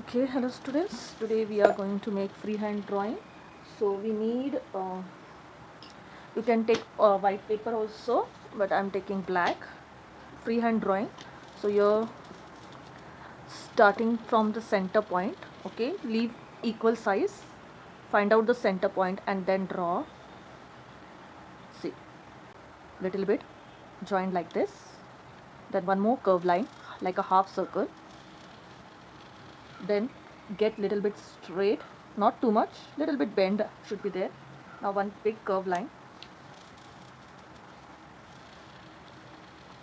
Okay, hello students. Today we are going to make freehand drawing. So we need, you can take white paper also, but I'm taking black. Freehand drawing. So you're starting from the center point. Okay, leave equal size. Find out the center point and then draw. See, little bit, join like this. Then one more curve line, like a half circle. Then get little bit straight, not too much, little bit bend should be there. Now one big curve line,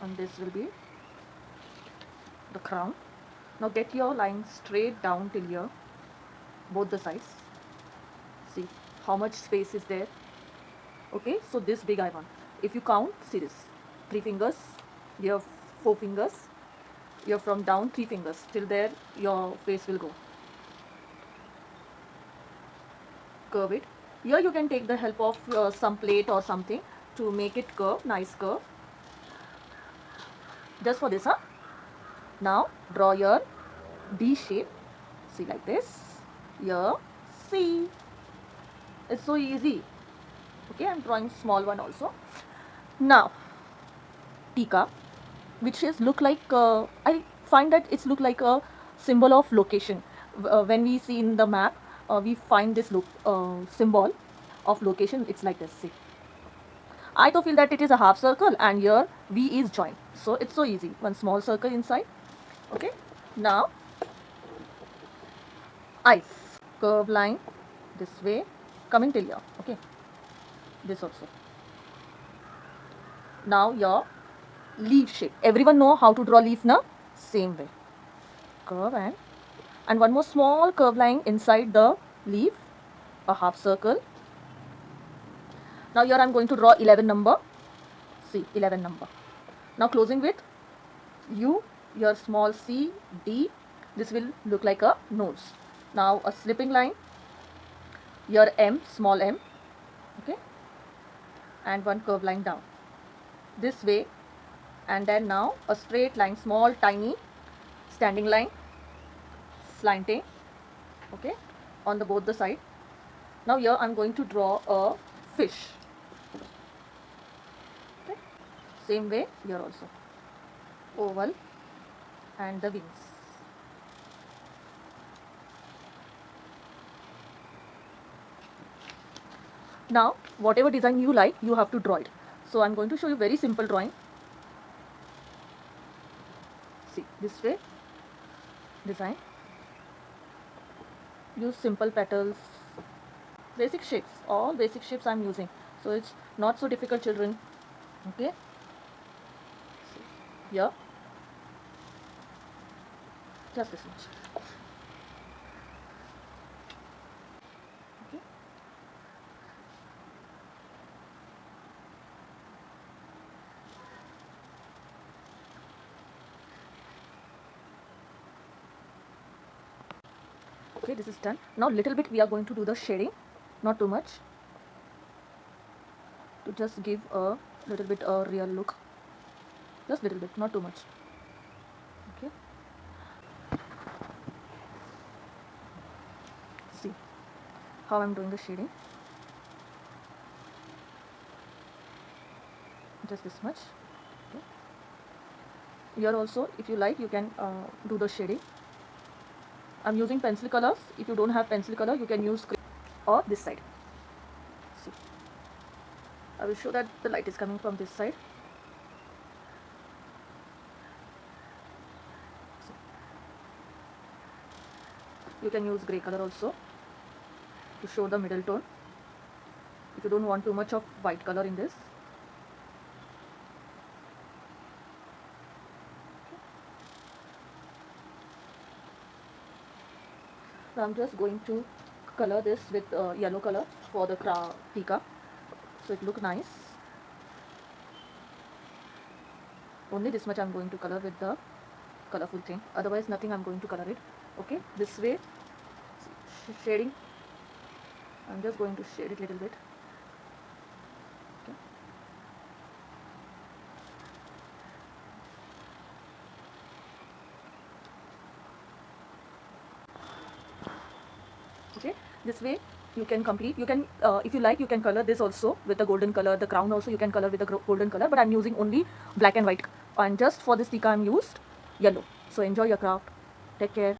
and this will be the crown. Now get your line straight down till here, both the sides. See how much space is there. Okay, so this big I want. If you count, see this, 3 fingers, you have 4 fingers, you have from down 3 fingers till there your face will go. Curve it. Here you can take the help of some plate or something to make it curve, nice curve. Just for this, huh? Now draw your D shape. See like this. Here, see. It's so easy. Okay, I'm drawing small one also. Now, Tika, which is look like, I find that it's look like a symbol of location. When we see in the map, we find this look symbol of location. It's like this. See, I to feel that it is a half circle and here V is joined. So it's so easy. One small circle inside. Okay. Now, eyes, curve line this way, coming till here. Okay. This also. Now your leaf shape. Everyone know how to draw leaf now? Same way. Curve and one more small curve line inside the leaf, a half circle. Now here I am going to draw 11 number. See, 11 number. Now closing with U, your small C, D. This will look like a nose. Now a slipping line, your M, small m. Okay. And one curve line down. This way. And then now a straight line, small, tiny, standing line, slanting, okay, on the both the side. Now here I'm going to draw a fish. Okay. Same way here also. Oval and the wings. Now whatever design you like, you have to draw it. So I'm going to show you very simple drawing. See, this way design. Use simple petals, basic shapes, all basic shapes I'm using. So it's not so difficult, children. Okay. Here, just this much. Okay. Okay, this is done. Now little bit we are going to do the shading, not too much, to just give a little bit a real look. Just little bit, not too much. Okay. See how I'm doing the shading. Just this much. Okay. Here also, if you like, you can do the shading. I'm using pencil colors. If you don't have pencil color, you can use or this side. See, I will show that the light is coming from this side. See. You can use gray color also to show the middle tone if you don't want too much of white color in this. So I'm just going to color this with yellow color for the tika, so it look nice. Only this much I'm going to color with the colorful thing, otherwise nothing I'm going to color it. Okay, this way shading, I'm just going to shade it a little bit. Okay. Okay, this way you can complete. You can, if you like, you can color this also with the golden color. The crown also you can color with the golden color, but I'm using only black and white. And just for this tikka I'm used yellow. So enjoy your craft. Take care.